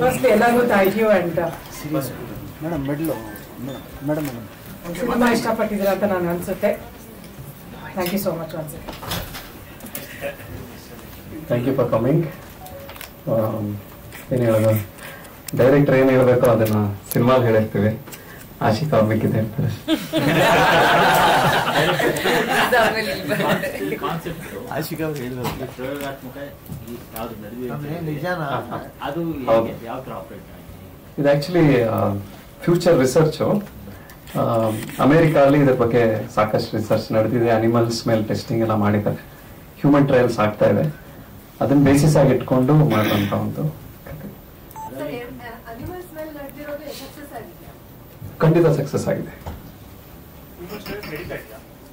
First ಎಲ್ಲರಿಗೂ thank you and madam cinema ಇಷ್ಟಪಟ್ಟಿದ್ದೀರ ಅಂತ ನಾನು ಅನ್ಸುತ್ತೆ. ಥ್ಯಾಂಕ್ ಯು ಸೋ ಮಚ್ ಅನ್ಸುತ್ತೆ. Thank you for coming. ಏನು ಹೇಳೋದು, ಡೈರೆಕ್ಟರ್ ಏನು ಹೇಳಬೇಕೋ ಅದನ್ನ ಸಿನಿಮಾ ಹೇಳಿರ್ತೀವಿ. ಆಶಿಕ್ ಆಗ್ಬೇಕಿದೆ ಹೇಳ್ತಾರೆ. ಇದು ಆಕ್ಚುಲಿ ಫ್ಯೂಚರ್ ರಿಸರ್ಚು. ಅಮೆರಿಕಾದಲ್ಲಿ ಇದ್ರ ಬಗ್ಗೆ ಸಾಕಷ್ಟು ರಿಸರ್ಚ್ ನಡೆದಿದೆ. ಅನಿಮಲ್ಸ್ ಮೇಲೆ ಟೆಸ್ಟಿಂಗ್ ಎಲ್ಲ ಮಾಡಿದ್ದಾರೆ. ಹ್ಯೂಮನ್ ಟ್ರಯಲ್ಸ್ ಆಗ್ತಾ ಇದೆ. ಅದನ್ನ ಬೇಸಿಸ್ ಆಗಿ ಇಟ್ಕೊಂಡು ಮಾಡುವಂತ ಒಂದು ಕತೆ. ಖಂಡಿತ ಸಕ್ಸಸ್ ಆಗಿದೆ.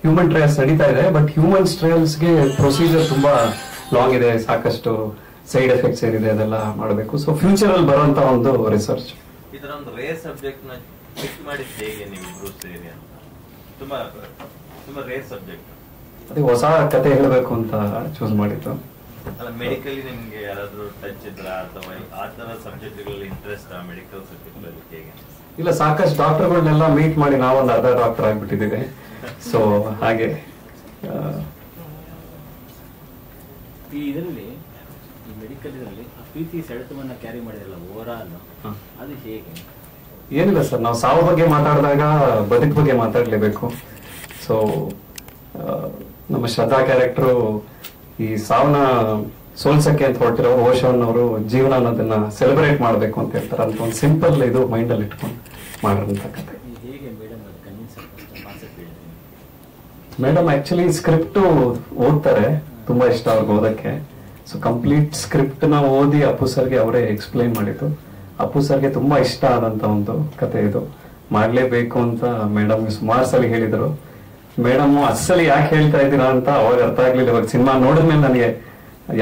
ಹ್ಯೂಮನ್ ಟ್ರಯಲ್ಸ್ ನಡೀತಾ ಇದೆ. ಬಟ್ ಹ್ಯೂಮನ್ಸ್ ಟ್ರಯಲ್ಸ್ಗೆ ಪ್ರೊಸೀಜರ್ ತುಂಬಾ ಲಾಂಗ್ ಇದೆ. ಸಾಕಷ್ಟು ಸೈಡ್ ಎಫೆಕ್ಟ್ಸ್ ಏನಿದೆ ಅದೆಲ್ಲ ಮಾಡಬೇಕು. ಸೊ ಫ್ಯೂಚರ್ ಅಲ್ಲಿ ಬರುವಂತ ಒಂದು ರಿಸರ್ಚ್. ಇದರ ಒಂದು ರೇರ್ ಸಬ್ಜೆಕ್ಟ್ ನ ಪಿಕ್ ಮಾಡಿದ್ದು ಹೇಗೆ ನೀವು ಬ್ರೂಸ್ ಏರಿಯಾ? ತುಂಬಾ ತುಂಬಾ ರೇರ್ ಸಬ್ಜೆಕ್ಟ್. ಅದೇ ಹೊಸ ಕತೆ ಹೇಳಬೇಕು ಅಂತ ಚೂಸ್ ಮಾಡಿದ್ದು. ಅಲ್ಲ, ಮೆಡಿಕಲಿ ನಿಮ್ಗೆ ಯಾರಾದ್ರೂ ಟಚ್ ಇದ್ರ ಅಥವಾ ಆ ತರ ಸಬ್ಜೆಕ್ಟ್ಗಳಲ್ಲಿ ಇಂಟ್ರೆಸ್ಟ್ ಮೆಡಿಕಲ್ ಸಬ್ಜೆಕ್ಟ್ ಹೇಗೆ? ಇಲ್ಲ, ಸಾಕಷ್ಟು ಡಾಕ್ಟರ್ಗಳನ್ನೆಲ್ಲ ಮೀಟ್ ಮಾಡಿ ನಾವೊಂದು ಅರ್ಧ ಡಾಕ್ಟರ್ ಆಗ್ಬಿಟ್ಟಿದ್ದೀವಿ. ಸೊ ಹಾಗೆ ಇದರಲ್ಲಿ ಈ ಮೆಡಿಕಲ್ ಇದರಲ್ಲಿ ಪ್ರೀತಿ ಸೆಳೆತವನ್ನ ಕ್ಯಾರಿ ಮಾಡಿರಲ್ಲ ಓವರ್ ಆಲ್, ಅದು ಹೇಗೆ? ಏನಿಲ್ಲ ಸರ್, ನಾವು ಸಾವು ಬಗ್ಗೆ ಮಾತಾಡಿದಾಗ ಬದುಕು ಬಗ್ಗೆ ಮಾತಾಡ್ಲೇಬೇಕು. ಸೊ ನಮ್ಮ ಶ್ರದ್ಧಾ ಕ್ಯಾರೆಕ್ಟರ್ ಈ ಸಾವನ್ನ ಸೋಲ್ಸಕ್ಕೆ ಅಂತ ಹೊರಟಿರೋ ಓಶೋನ್ನವರು ಜೀವನ ಅನ್ನೋದನ್ನ ಸೆಲೆಬ್ರೇಟ್ ಮಾಡಬೇಕು ಅಂತ ಹೇಳ್ತಾರೆ. ಅಂತ ಒಂದು ಸಿಂಪಲ್ ಇದು ಮೈಂಡ್ ಅಲ್ಲಿ ಇಟ್ಕೊಂಡು ಮಾಡಿರೋಂಥ ಕತೆ. ಮೇಡಮ್ ಆಕ್ಚುಲಿ ಸ್ಕ್ರಿಪ್ಟ್ ಓದ್ತಾರೆ, ತುಂಬಾ ಇಷ್ಟ ಅವ್ರಿಗೆ ಓದಕ್ಕೆ. ಸೊ ಕಂಪ್ಲೀಟ್ ಸ್ಕ್ರಿಪ್ಟ್ ನ ಓದಿ ಅಪ್ಪು ಸರ್ಗೆ ಅವರೇ ಎಕ್ಸ್ಪ್ಲೈನ್ ಮಾಡಿದ್ದು. ಅಪ್ಪು ಸರ್ಗೆ ತುಂಬಾ ಇಷ್ಟ ಆದಂತ ಒಂದು ಕತೆ ಇದು. ಮಾಡ್ಲೇಬೇಕು ಅಂತ ಮೇಡಮ್ ಸುಮಾರು ಸಲ ಹೇಳಿದ್ರು. ಮೇಡಮ್ ಅಸಲಿ ಯಾಕೆ ಹೇಳ್ತಾ ಇದ್ದೀರಾ ಅಂತ ಅವಾಗ ಅರ್ಥ ಆಗ್ಲಿಲ್ಲ. ಇವಾಗ ಸಿನಿಮಾ ನೋಡಿದ್ಮೇಲೆ ನನಗೆ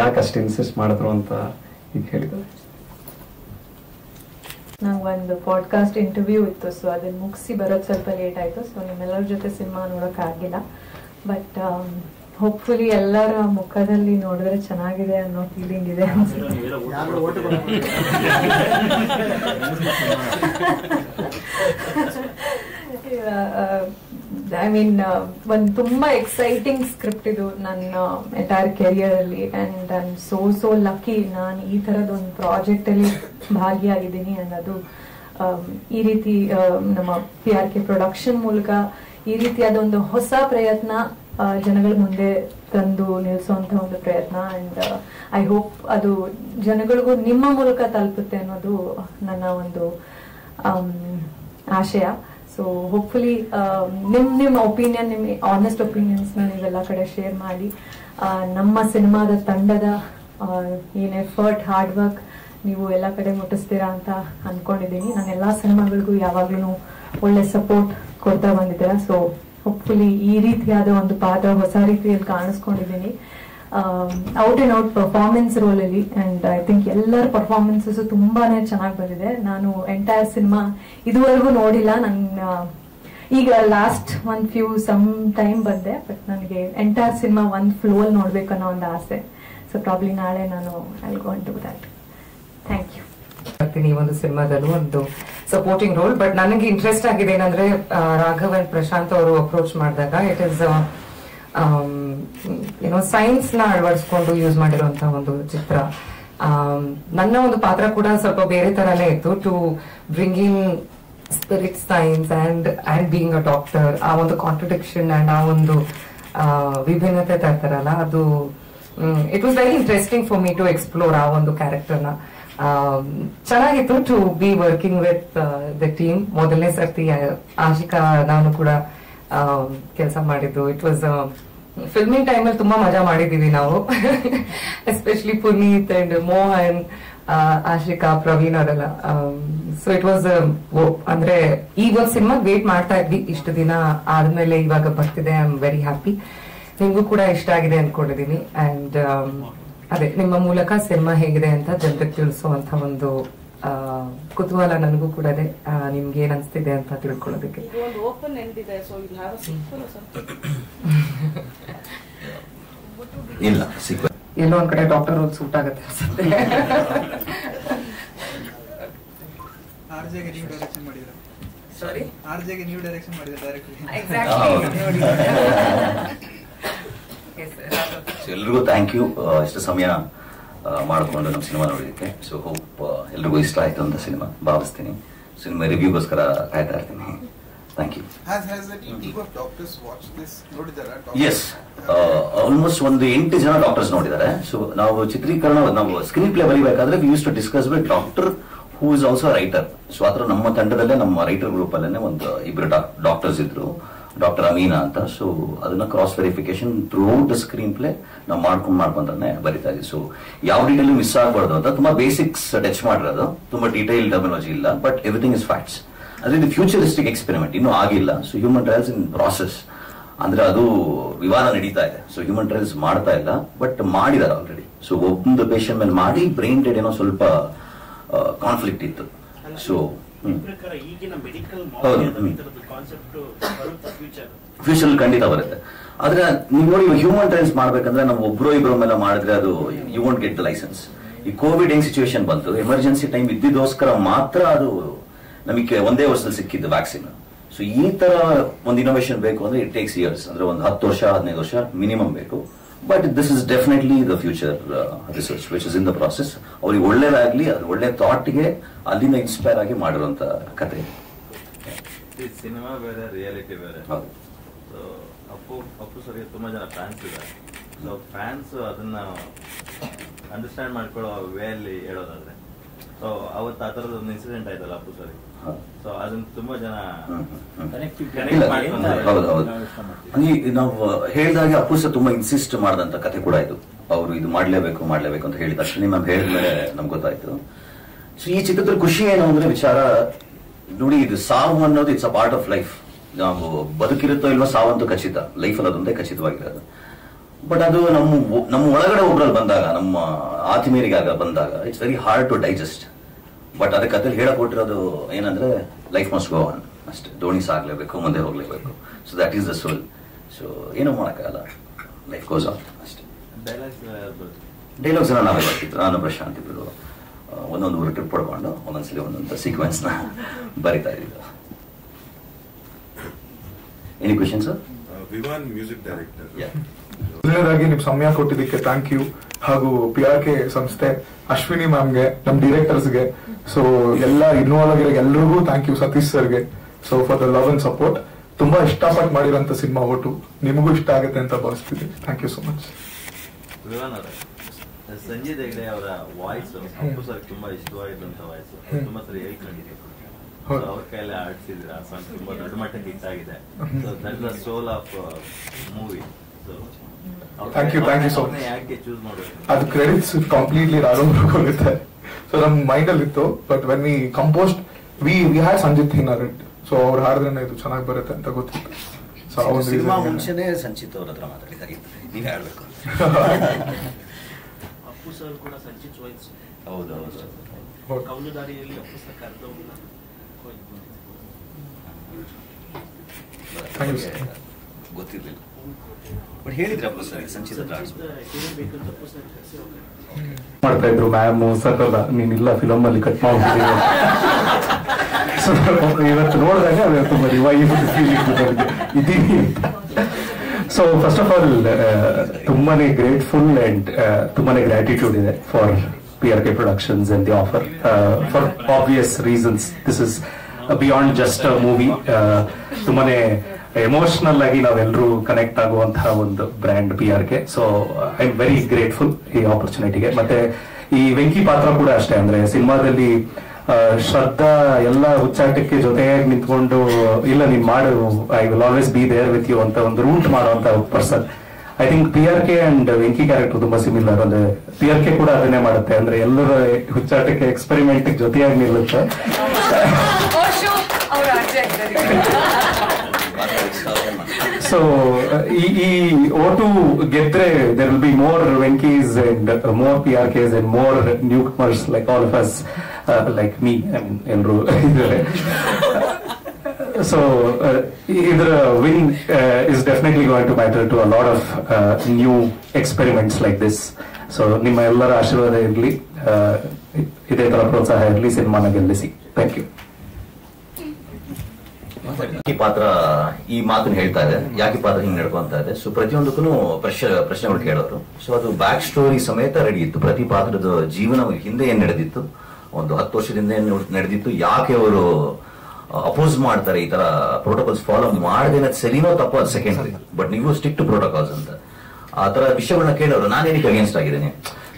ಯಾಕೆ ಅಷ್ಟು ಇನ್ಸಿಸ್ಟ್ ಮಾಡಿದ್ರು ಅಂತ ಈಗ ಹೇಳಿದ್ದಾರೆ. ನಂಗೊಂದು ಪಾಡ್ಕಾಸ್ಟ್ ಇಂಟರ್ವ್ಯೂ ಇತ್ತು, ಸೊ ಅದನ್ನ ಮುಗಿಸಿ ಬರೋದು ಸ್ವಲ್ಪ ಲೇಟ್ ಆಯ್ತು. ಸೊ ನಿಮ್ಮೆಲ್ಲರ ಜೊತೆ ಸಿನಿಮಾ ನೋಡಕ್ ಆಗಿಲ್ಲ. ಬಟ್ ಹೋಪ್ಫುಲಿ ಎಲ್ಲರ ಮುಖದಲ್ಲಿ ನೋಡಿದ್ರೆ ಚೆನ್ನಾಗಿದೆ ಅನ್ನೋ ಫೀಲಿಂಗ್ ಇದೆ ಐ ಮೀನ್ ಒಂದು ತುಂಬಾ ಎಕ್ಸೈಟಿಂಗ್ ಸ್ಕ್ರಿಪ್ಟ್ ಇದು ನನ್ನ ಎಂಟೈರ್ ಕೆರಿಯರ್ ಅಲ್ಲಿ. And I am so lucky ನಾನು ಈ ತರದ ಒಂದು ಪ್ರಾಜೆಕ್ಟ್ ಅಲ್ಲಿ ಭಾಗಿಯಾಗಿದ್ದೀನಿ. ಅನ್ನೋದು ಈ ರೀತಿ ನಮ್ಮ PRK ಪ್ರೊಡಕ್ಷನ್ ಮೂಲಕ ಈ ರೀತಿಯಾದ ಒಂದು ಹೊಸ ಪ್ರಯತ್ನ ಜನಗಳ ಮುಂದೆ ತಂದು ನಿಲ್ಲಿಸುವಂತ ಒಂದು ಪ್ರಯತ್ನ. ಅಂಡ್ ಐ ಹೋಪ್ ಅದು ಜನಗಳಿಗೂ ನಿಮ್ಮ ಮೂಲಕ ತಲುಪುತ್ತೆ ಅನ್ನೋದು ನನ್ನ ಒಂದು ಆಶಯ. ಸೊ ಹೋಪ್ಫುಲಿ ನಿಮ್ಮ ಒಪಿನಿಯನ್, ನಿಮ್ಮ ಆನೆಸ್ಟ್ ಒಪಿನಿಯನ್ಸ್ ನ ನೀವೆಲ್ಲ ಕಡೆ ಶೇರ್ ಮಾಡಿ ನಮ್ಮ ಸಿನಿಮಾದ ತಂಡದ ಏನ್ ಎಫರ್ಟ್, ಹಾರ್ಡ್ ವರ್ಕ್ ನೀವು ಎಲ್ಲ ಕಡೆ ಮುಟ್ಟಿಸ್ತೀರಾ ಅಂತ ಅನ್ಕೊಂಡಿದ್ದೀನಿ. ನಾನು ಎಲ್ಲಾ ಸಿನಿಮಾಗಳಿಗೂ ಯಾವಾಗ್ಲೂ ಒಳ್ಳೆ ಸಪೋರ್ಟ್ ಕೊಡ್ತಾ ಬಂದಿದ್ದೀರಾ. ಸೊ ಹೋಪ್ಫುಲಿ ಈ ರೀತಿಯಾದ ಒಂದು ಪಾತ್ರ ಹೊಸ ರೀತಿಯಲ್ಲಿ ಕಾಣಿಸ್ಕೊಂಡಿದ್ದೀನಿ out and out performance role ಅಲ್ಲಿ. ಅಂಡ್ ಐ ಥಿಂಕ್ ಎಲ್ಲರ ಪರ್ಫಾರ್ಮೆನ್ಸಸ್ ತುಂಬಾನೇ ಚೆನ್ನಾಗಿ ಬಂದಿದೆ. ನಾನು ಎಂಟೈರ್ ಸಿನಿಮಾ ಇದುವರೆಗೂ ನೋಡಿಲ್ಲ. ನನ್ನ ಈಗ ಲಾಸ್ಟ್ ಸಮ್ ಟೈಮ್ ಬಂದೆ, ಬಟ್ ನನಗೆ ಎಂಟೈರ್ ಸಿನಿಮಾ ಒಂದು ಫ್ಲೋ ಅಲ್ಲಿ ನೋಡ್ಬೇಕನ್ನೋ ಒಂದು ಆಸೆ. ಸೊ ಪ್ರಾಬ್ಲಿ ನಾಳೆ ನಾನು I will go into that. Thank you. ಈ ಒಂದು ಸಿನಿಮಾದಲ್ಲೂ ಒಂದು ಸಪೋರ್ಟಿಂಗ್ ರೋಲ್. ಬಟ್ ನನಗೆ ಇಂಟ್ರೆಸ್ಟ್ ಆಗಿದೆ ಏನಂದ್ರೆ ರಾಘವ್ ಅಂಡ್ ಪ್ರಶಾಂತ್ ಅವರು ಅಪ್ರೋಚ್ ಮಾಡಿದಾಗ ಇಟ್ ಇಸ್ ಏನೋ ಸೈನ್ಸ್ ನ ಅಳವಡಿಸ್ಕೊಂಡು ಯೂಸ್ ಮಾಡಿರುವಂತಹ ಒಂದು ಚಿತ್ರ. ನನ್ನ ಒಂದು ಪಾತ್ರ ಕೂಡ ಸ್ವಲ್ಪ ಬೇರೆ ತರಾನೇ ಇತ್ತು. To bring in spirit science and being a doctor, ಆ ಒಂದು ಕಾಂಟ್ರಡಿಕ್ಷನ್ ಅಂಡ್ ಆ ಒಂದು ವಿಭಿನ್ನತೆ ತರ್ತಾರಲ್ಲ, ಅದು it was very interesting for me to explore ಆ ಒಂದು ಕ್ಯಾರೆಕ್ಟರ್ನ. ಚೆನ್ನಾಗಿತ್ತು to be working with the team. ಮೊದಲನೇ ಸರ್ತಿ ಆಶಿಕಾ ನಾನು ಕೂಡ ಕೆಲಸ ಮಾಡಿದ್ದು. ಇಟ್ ವಾಸ್ ಫಿಲ್ಮಿಂಗ್ ಟೈಮ್ ಅಲ್ಲಿ ತುಂಬಾ ಮಜಾ ಮಾಡಿದೀವಿ ನಾವು, ಎಸ್ಪೆಷಲಿ ಪುನೀತ್ ಅಂಡ್ ಮೋಹನ್, ಆಶಿಕಾ, ಪ್ರವೀಣ್ ಅವರೆಲ್ಲ. ಸೊ ಇಟ್ ವಾಸ್ ಅಂದ್ರೆ ಈ ಒಂದು ಸಿನಿಮಾ ವೇಟ್ ಮಾಡ್ತಾ ಇದ್ವಿ ಇಷ್ಟು ದಿನ ಆದ್ಮೇಲೆ ಇವಾಗ ಬರ್ತಿದೆ. I am very happy. ನಿಮ್ಗೂ ಕೂಡ ಇಷ್ಟ ಆಗಿದೆ ಅನ್ಕೊಂಡಿದೀನಿ. ಅಂಡ್ ಅದೇ ನಿಮ್ಮ ಮೂಲಕ ಸಿನಿಮಾ ಹೇಗಿದೆ ಅಂತ ಜನರಿಗೆ ತಿಳಿಸುವಂತ ಒಂದು ಕುತೂಹಲ ನನಗೂ ಕೂಡ ಇದೆ. ನಿಮ್ಗೆ ಏನ್ ಅನ್ಸ್ತಿದೆ ಅಂತ ತಿಳ್ಕೊಳ್ಳೋದಕ್ಕೆ. ಇಲ್ಲ ಎಲ್ಲೋ ಒಂದ್ ಕಡೆ ಡಾಕ್ಟರ್ ರೋಲ್ ಸೂಟ್ ಆಗುತ್ತೆ ಅನ್ಸುತ್ತೆ. ಆರ್ಜೆಗೆ ನೀವು ಡೈರೆಕ್ಷನ್ ಮಾಡಿದ್ರ? ಸಾರಿ, ಆರ್ಜೆಗೆ ನೀವು ಡೈರೆಕ್ಷನ್ ಮಾಡಿದ್ರ ಡೈರೆಕ್ಟ್ಲಿ? ಎಲ್ರಿಗೂ ಥ್ಯಾಂಕ್ ಯು ಇಷ್ಟು ಸಮಯ ಮಾಡಿಕೊಂಡು ನಮ್ಮ ಸಿನಿಮಾ ನೋಡಿದ್ದಕ್ಕೆ. ಸೊ ಹೋಪ್ ಎಲ್ರಿಗೂ ಇಷ್ಟ ಆಯ್ತು ಅಂತ ಸಿನಿಮಾ ಭಾವಿಸ್ತೀನಿ. ಸಿನಿಮಾ ರಿವ್ಯೂಗೋಸ್ಕರ ಕಾಯ್ತಾ ಇರ್ತೀನಿ. Thank you. ಎಸ್, ಆಲ್ಮೋಸ್ಟ್ ಒಂದು 8 ಜನ ಡಾಕ್ಟರ್ಸ್ ನೋಡಿದ್ದಾರೆ. ಸೊ ನಾವು ಚಿತ್ರೀಕರಣ, ನಾವು ಸ್ಕ್ರೀನ್ ಪ್ಲೇ ಬರೀಬೇಕಾದ್ರೆ we use to discuss with doctor who is also writer. So ಆತರ ನಮ್ಮ ತಂಡದಲ್ಲೇ, ನಮ್ಮ ರೈಟರ್ ಗ್ರೂಪ್ ಅಲ್ಲೇ ಒಂದು 2 ಡಾಕ್ಟರ್ಸ್ ಇದ್ರು, ಡಾಕ್ಟರ್ ಅಮೀನಾ ಅಂತ. ಸೊ ಅದನ್ನ cross verification through out the screen play ನಾವು ಮಾಡ್ಕೊಂತಾನೆ ಬರಿತಾ ಇದ್ವಿ. ಸೊ ಯಾವ ಡೀಟೇಲ್ ಮಿಸ್ ಆಗಬಾರ್ದು ಅಂತ ತುಂಬಾ ಬೇಸಿಕ್ಸ್ ಟಚ್ ಮಾಡಿರೋದು, ತುಂಬಾ ಡೀಟೇಲ್ ಟರ್ಮಿನಾಲಜಿ ಇಲ್ಲ, ಬಟ್ ಎವ್ರಿಥಿಂಗ್ ಇಸ್ ಫ್ಯಾಕ್ಟ್ಸ್. ಅದೇ ಇದು ಫ್ಯೂಚರಿಸ್ಟಿಕ್ ಎಕ್ಸ್ಪೆರಿಮೆಂಟ್ ಇನ್ನೂ ಆಗಿಲ್ಲ. ಸೊ ಹ್ಯೂಮನ್ ಟ್ರಯಲ್ಸ್ ಇನ್ ಪ್ರಾಸೆಸ್, ಅಂದ್ರೆ ಅದು ವಿವಾದ ನಡೀತಾ ಇದೆ. ಸೊ ಹ್ಯೂಮನ್ ಟ್ರಯಲ್ಸ್ ಮಾಡ್ತಾ ಇಲ್ಲ, ಬಟ್ ಮಾಡಿದಾರೆ ಆಲ್ರೆಡಿ. ಸೊ ಒಂದು ಪೇಷಂಟ್ ಮೇಲೆ ಮಾಡಿ ಬ್ರೈನ್ ಡೆಡ್ ಏನೋ ಸ್ವಲ್ಪ ಕಾನ್ಫ್ಲಿಕ್ಟ್ ಇತ್ತು. ಸೊ ಫ್ಯೂಚರ್ ಖಂಡಿತ ಬರುತ್ತೆ. ಆದ್ರೆ ನೀವು ನೋಡಿ, ಹ್ಯೂಮನ್ ಟ್ರಯಲ್ಸ್ ಮಾಡ್ಬೇಕಂದ್ರೆ ನಾವು ಒಬ್ರು ಇಬ್ರು ಮೇಲೆ ಮಾಡಿದ್ರೆ ಅದು you won't get the licence. ಈ ಕೋವಿಡ್ ಹೆಂಗ್ ಸಿಚುವೇಶನ್ ಬಂತು, ಎಮರ್ಜೆನ್ಸಿ ಟೈಮ್ ಇದ್ದಿದ್ದೋಸ್ಕರ ಮಾತ್ರ ಅದು ನಮಗೆ ಒಂದೇ ವರ್ಷದಲ್ಲಿ ಸಿಕ್ಕಿದ್ದು ವ್ಯಾಕ್ಸಿನ್. ಸೊ ಈ ತರ ಒಂದು ಇನೋವೇಷನ್ ಬೇಕು ಅಂದ್ರೆ ಇಟ್ ಟೇಕ್ಸ್ ಇಯರ್ಸ್, ಅಂದ್ರೆ ಒಂದು 10 ವರ್ಷ 15 ವರ್ಷ ಮಿನಿಮಮ್ ಬೇಕು. But this is definitely the future research which is in the process. ಅವ್ರಿಗೆ ಒಳ್ಳೇದಾಗ್ಲಿ, ಅದು ಒಳ್ಳೆ ಥಾಟ್ಗೆ ಅಲ್ಲಿಂದ ಇನ್ಸ್ಪೈರ್ ಆಗಿ ಮಾಡಿರುವಂತ ಕತೆ. ಸಿನಿಮಾ ಬೇರೆ, ರಿಯಾಲಿಟಿ ಬೇರೆ. ಹೌದು. ಸೊ ಅಪ್ಪು ಸರಿಗೆ ತುಂಬಾ ಜನ ಫ್ಯಾನ್ಸ್ ಇದ್ದಾರೆ. ಸೊ ಫ್ಯಾನ್ಸ್ ಅದನ್ನ ಅಂಡರ್ಸ್ಟ್ಯಾಂಡ್ ಮಾಡ್ಕೊಳ್ಳೋ ವೇ ಅಲ್ಲಿ ಹೇಳೋದಾದ್ರೆ, ಸೊ ಅವತ್ತು ಆ ತರದ ಒಂದು ಇನ್ಸಿಡೆಂಟ್ ಆಯ್ತಲ್ಲ ಅಪ್ಪು ಸರಿ, ಸೊ ಅದನ್ನ ತುಂಬಾ ಜನ ನಾವು ಹೇಳಿದಾಗೆ ಅಪ್ಪು ಸರ್ ತುಂಬಾ ಇನ್ಸಿಸ್ಟ್ ಮಾಡಿದಂತ ಕತೆ ಕೂಡ ಇದು. ಅವರು ಇದು ಮಾಡ್ಲೇಬೇಕು ಅಂತ ಹೇಳಿದ ತಕ್ಷಣ ಮ್ಯಾಮ್ ಹೇಳಿದ್ಮೇಲೆ ನಮ್ಗೆ ಗೊತ್ತಾಯ್ತು. ಸೊ ಈ ಚಿತ್ರದಲ್ಲಿ ಖುಷಿ ಏನು ಅಂದ್ರೆ ವಿಚಾರ ನೋಡಿ, ಇದು ಸಾವು ಅನ್ನೋದು it's a part of life. ನಾವು ಬದುಕಿರುತ್ತೋ ಇಲ್ವೋ ಸಾವಂತೂ ಖಚಿತ, ಲೈಫಲ್ಲಿ ಅದೊಂದೇ ಖಚಿತವಾಗಿರೋದು. ಬಟ್ ಅದು ನಮ್ಮ ಒಳಗಡೆ ಒಬ್ರಲ್ಲಿ ಬಂದಾಗ, ನಮ್ಮ ಆತ್ಮೀಯರಿಗಾಗ ಬಂದಾಗ it's very hard to digest. But ಅದಕ್ಕೆ ಕಥೆಯಲ್ಲಿ ಹೇಳಕ್ ಕೊಟ್ಟಿರೋದು ಏನಂದ್ರೆ ಲೈಫ್ ಮಸ್ಟ್ ಗೋ ಆನ್ ಅಷ್ಟೇ. ದೋಣಿ ಸಾಗ್ಲೇಬೇಕು, ಮುಂದೆ ಹೋಗ್ಲೇಬೇಕು. So that is the soul. So ಏನೂ ಮಾಡೋಕ್ಕಾಗಲ್ಲ, ಲೈಫ್ ಗೋಸ್ ಆನ್ ಅಷ್ಟೇ. ಡೈಲಾಗ್ಸ್ ಎಲ್ಲ ನಾವೇ ಬರ್ತಿದ್ರು, ನಾನು ಪ್ರಶಾಂತ್ ಇದ್ರು ಒಂದೊಂದು ಊರು ಟ್ರಿಪ್ ಪಡ್ಕೊಂಡು ಒಂದೊಂದ್ಸಲಿ ಒಂದೊಂದು ಸೀಕ್ವೆನ್ಸ್ ನ ಬರಿತಾ ಇದ್ದಿದ್ದು. Any question sir? Vivaan music director. ಮೊದಲನೇದಾಗಿ ನಿಮ್ ಸಮಯ ಕೊಟ್ಟಿದ್ದಕ್ಕೆ ಥ್ಯಾಂಕ್ ಯು. ಹಾಗೂ PRK ಸಂಸ್ಥೆ, ಅಶ್ವಿನಿ ಮ್ಯಾಮ್ಗೆ, ನಮ್ ಡೈರೆಕ್ಟರ್ಸ್ಗೆ, ಸೊ ಎಲ್ಲ ಇನ್ವಾಲ್ವ್ ಆಗಿರೋ ಎಲ್ರಿಗೂ ಥ್ಯಾಂಕ್ ಯು. ಸತೀಶ್ ಸರ್ಗೆ, so for the love and support. ತುಂಬಾ ಇಷ್ಟಪಟ್ಟು ಮಾಡಿರೋಂಥ ಸಿನಿಮಾ ಒಟ್ಟು ನಿಮಗೂ ಇಷ್ಟ ಆಗುತ್ತೆ ಅಂತ ಭಾವಿಸ್ತಿದ್ದೆ. Thank you so much. Sanjay Hegde ಅವರ ವಾಯ್ಸ್ ಅಪ್ಪು ಸರ್ ತುಂಬಾ ಇಷ್ಟವಾಗಿದ್ದಂತ ವಾಯ್ಸ್, ತುಂಬಾ ಸರಿ ಹೇಳ್ಕೊಂಡಿದ್ದೆ. ಅವ್ರ ಕೈಯಲ್ಲಿ ಆಡಿಸಿದ್ರೆ ಆ ಸಾಂಗ್ ತುಂಬಾ ದೊಡ್ಡ ಮಟ್ಟಕ್ಕೆ ಹಿಟ್ ಆಗಿದೆ. So that is the soul of movie. Thank you so much. ಯಾಕೆ ಚೂಸ್ ಮಾಡಬೇಕು ಅದು ಕ್ರೆಡಿಟ್ಸ್ ಕಂಪ್ಲೀಟ್ಲಿ ರಾಘವ್ ಹೋಗುತ್ತೆ. ಸೊ ನಮ್ ಮೈಂಡ್ ಅಲ್ಲಿ ಇತ್ತು, but when we composed we had Sanjith ಹಿನ್ನರ್ ಇಟ್. ಸೊ ಅವ್ರು ಹಾಡಿದ್ರೆ ಇದು ಚೆನ್ನಾಗಿ ಬರುತ್ತೆ ಅಂತ ಗೊತ್ತಿತ್ತು. ಸೊ ಸಿನಿಮಾ ಮುಂಚೆನೆ ಸಂಚಿತ್ ಅವ್ರ ಹತ್ರ ಮಾತಾಡಿದಾಗಿತ್ತು, ನೀವೇ ಹೇಳ್ಬೇಕು. ಅಪ್ಪು ಸರ್ ಕೂಡ ಸಂಚಿತ್ ವಾಯ್ಸ್. ಹೌದು. ಕೌಲು ದಾರಿಯಲ್ಲಿ ಅಪ್ಪು ಸರ್ ಕರೆದು ಗೊತ್ತಿರ್ಲಿಲ್ಲ, ಬಟ್ ಹೇಳಿದ್ರೆ ಅಪ್ಪು ಸರ್ ಸಂಚಿತ್ ಮಾಡ್ತಾ ಇದ್ರು ಮ್ಯಾಮ್ ಸರ್ ನೀನಿಲ್ಲ ಫಿಲಮ್ ಅಲ್ಲಿ ಕಟ್ ಮಾಡ್ಬಿಟ್ಟಿದ್ದೀನಿ. ಇವತ್ತು ನೋಡಿದಾಗ ಅದು ತುಂಬಾ ರಿವೈವ್ ಫೀಲಿಂಗ್ ಇದೀನಿ. ಸೊ ಫಸ್ಟ್ ಆಫ್ ಆಲ್ ತುಂಬಾನೇ ಗ್ರೇಟ್ಫುಲ್ ಅಂಡ್ ತುಂಬಾನೇ ಗ್ರಾಟಿಟ್ಯೂಡ್ ಇದೆ for PRK Productions and the offer for obvious reasons. This is beyond just a movie. ತುಂಬಾನೇ ಎಮೋಷನಲ್ ಆಗಿ ನಾವೆಲ್ಲರೂ ಕನೆಕ್ಟ್ ಆಗುವಂತಹ ಒಂದು brand PRK. So I am very grateful ಈ ಆಪರ್ಚುನಿಟಿಗೆ. ಮತ್ತೆ ಈ ವೆಂಕಿ ಪಾತ್ರ ಕೂಡ ಅಷ್ಟೇ, ಅಂದ್ರೆ ಸಿನಿಮಾದಲ್ಲಿ ಶ್ರದ್ಧಾ ಎಲ್ಲ ಹುಚ್ಚಾಟಕ್ಕೆ ಜೊತೆಯಾಗಿ ನಿಂತ್ಕೊಂಡು ಇಲ್ಲ ನೀನ್ ಮಾಡು, I will always be there with you ಅಂತ ಒಂದು ರೂಟ್ ಮಾಡುವಂತ person. I think PRK and Venky character ತುಂಬಾ ಸಿಮಿಲರ್. ಅಂದ್ರೆ PRK ಕೂಡ ಅದನ್ನೇ ಮಾಡುತ್ತೆ, ಅಂದ್ರೆ ಎಲ್ಲರ ಹುಚ್ಚಾಟಕ್ಕೆ ಎಕ್ಸ್ಪೆರಿಮೆಂಟ್ ಜೊತೆಯಾಗಿ ನಿಲ್ಲುತ್ತೆ. ಸೊ ಈ O2 ಗೆದ್ರೆ there will be more Venkis and more PRKs and more newcomers like all of us, like me. I mean, ಎಲ್ಲರೂ ಇದ್ದಾರೆ. So either win is definitely going to matter to a lot of new experiments like this. So ನಿಮ್ಮ ಎಲ್ಲರ ಆಶೀರ್ವಾದ ಇರಲಿ, ಇದೇ ತರ ಪ್ರೋತ್ಸಾಹ ಇರಲಿ, ಸಿನಿಮಾನ ಗೆಲ್ಲಿಸಿ. Thank you. ಈ ಪಾತ್ರ ಈ ಮಾತನ್ನ ಹೇಳ್ತಾ ಇದೆ, ಯಾಕೆ ಪಾತ್ರ ಹಿಂಗ್ ನಡ್ಕೊಂತ ಇದೆ. ಸೊ ಪ್ರತಿಯೊಂದಕ್ಕೂ ಪ್ರಶ್ನೆಗಳು ಕೇಳೋರು. ಸೊ ಅದು ಬ್ಯಾಕ್ ಸ್ಟೋರಿ ಸಮೇತ ರೆಡಿ ಇತ್ತು. ಪ್ರತಿ ಪಾತ್ರದ ಜೀವನ ಹಿಂದೆ ಏನ್ ನಡೆದಿತ್ತು, ಒಂದು 10 ವರ್ಷದಿಂದ ಏನ್ ನಡೆದಿತ್ತು, ಯಾಕೆ ಅವರು ಅಪೋಸ್ ಮಾಡ್ತಾರೆ, ಈ ತರ ಪ್ರೋಟೋಕಾಲ್ಸ್ ಫಾಲೋ ಮಾಡದೇನ ಸರಿನೋ ತಪ್ಪೋ ಅದು ಸೆಕೆಂಡರಿ, ಬಟ್ ನೀವು ಸ್ಟಿಕ್ ಟು ಪ್ರೋಟೋಕಾಲ್ಸ್ ಅಂತ ಆ ತರ ವಿಷಯಗಳನ್ನ ಕೇಳೋರು. ನಾನೇನಕ್ಕೆ ಅಗೇನ್ಸ್ಟ್ ಆಗಿದ್ದೇನೆ,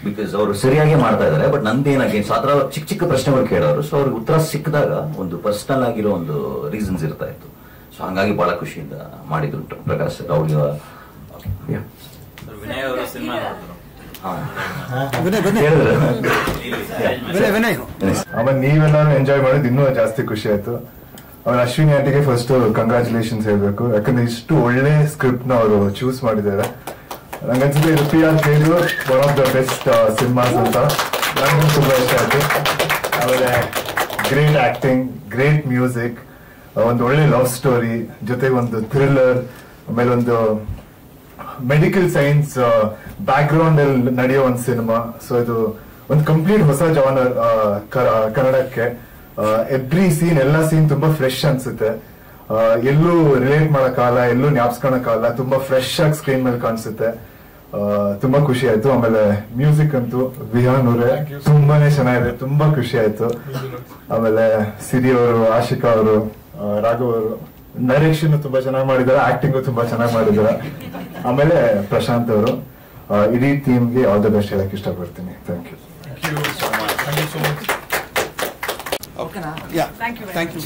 ಬಿಕಾಸ್ ಅವರು ಸರಿಯಾಗಿ ಮಾಡ್ತಾ ಇದಾರೆ, ಬಟ್ ನಂದೇನ್ ಅಗೇನ್ಸ್ಟ್ ಆ ತರ ಚಿಕ್ಕ ಚಿಕ್ಕ ಪ್ರಶ್ನೆಗಳು ಕೇಳೋರು. ಸೊ ಅವ್ರಿಗೆ ಉತ್ತರ ಸಿಕ್ಕಿದಾಗ ಒಂದು ಪರ್ಸನಲ್ ಆಗಿರೋ ಒಂದು ರೀಸನ್ಸ್ ಇರ್ತಾ ಇತ್ತು. ಸೊ ಹಂಗಾಗಿ ಬಹಳ ಖುಷಿಯಿಂದ ಮಾಡಿದ್ರು ಪ್ರಕಾಶ್ ಅವ್ರಿಗೆ. ವಿನಯ್ ಅವರು ಸಿನಿಮಾ ಆಮೇಲೆ ನೀವೆಲ್ಲಾರು ಎಂಜಾಯ್ ಮಾಡಿದ್ ಇನ್ನೂ ಜಾಸ್ತಿ ಖುಷಿ ಆಯ್ತು. ಆಮೇಲೆ ಅಶ್ವಿನಿ ಆಂಟಿಗೆ ಫಸ್ಟ್ ಕಂಗ್ರಾಚುಲೇಷನ್ಸ್ ಹೇಳ್ಬೇಕು, ಯಾಕಂದ್ರೆ ಇಷ್ಟು ಒಳ್ಳೆ ಸ್ಕ್ರಿಪ್ಟ್ ನ ಅವರು ಚೂಸ್ ಮಾಡಿದ್ದಾರೆ. ನಂಗನ್ಸುತ್ತೆ ಇದು PRKದು one of the best cinemas ಅಂತ ನನಗೂ ತುಂಬಾ ಇಷ್ಟ ಆಯ್ತು. ಆಮೇಲೆ ಗ್ರೇಟ್ ಆಕ್ಟಿಂಗ್, ಗ್ರೇಟ್ ಮ್ಯೂಸಿಕ್, ಒಂದು ಒಳ್ಳೆ ಲವ್ ಸ್ಟೋರಿ ಜೊತೆಗೆ ಒಂದು ಥ್ರಿಲ್ಲರ್, ಆಮೇಲೆ ಒಂದು ಮೆಡಿಕಲ್ ಸೈನ್ಸ್ ಬ್ಯಾಕ್ ಗ್ರೌಂಡ್ ಅಲ್ಲಿ ನಡೆಯೋ ಒಂದು ಸಿನಿಮಾ. ಸೊ ಇದು ಒಂದು ಕಂಪ್ಲೀಟ್ ಹೊಸ ಜಾನರ್ ಕನ್ನಡಕ್ಕೆ. ಎವ್ರಿ ಸೀನ್, ಎಲ್ಲಾ ಸೀನ್ ತುಂಬಾ ಫ್ರೆಶ್ ಅನ್ಸುತ್ತೆ. ಎಲ್ಲೂ ರಿಲೇಟ್ ಮಾಡಕ್ಕಾಗಲ್ಲ, ಎಲ್ಲೂ ಜ್ಞಾಪಿಸ್ಕೊಳಕ್ಕಾಗಲ್ಲ, ತುಂಬಾ ಫ್ರೆಶ್ ಆಗಿ ಸ್ಕ್ರೀನ್ ಮೇಲೆ ಕಾಣಿಸುತ್ತೆ. ತುಂಬಾ ಖುಷಿ ಆಯ್ತು. ಆಮೇಲೆ ಮ್ಯೂಸಿಕ್ ಅಂತೂ ವಿಹಾನ್ ಅವರೇ ತುಂಬಾನೇ ಚೆನ್ನಾಗಿದೆ, ತುಂಬಾ ಖುಷಿ ಆಯ್ತು. ಆಮೇಲೆ ಸಿರಿ ಅವರು, ಆಶಿಕಾ ಅವರು, ರಾಘವ್ ಅವರು ಡೈರೆಕ್ಷನ್ ತುಂಬಾ ಚೆನ್ನಾಗಿ ಮಾಡಿದ್ದಾರೆ, ಆಕ್ಟಿಂಗು ತುಂಬಾ ಚೆನ್ನಾಗಿ ಮಾಡಿದ್ದಾರೆ. ಆಮೇಲೆ ಪ್ರಶಾಂತ್ ಅವರು, ಇಡೀ ಟೀಮ್ಗೆ ಆಲ್ ದ ಬೆಸ್ಟ್ ಹೇಳಕ್ ಇಷ್ಟಪಡ್ತೀನಿ. Thank you. ಓಕೆನಾ? Thank you.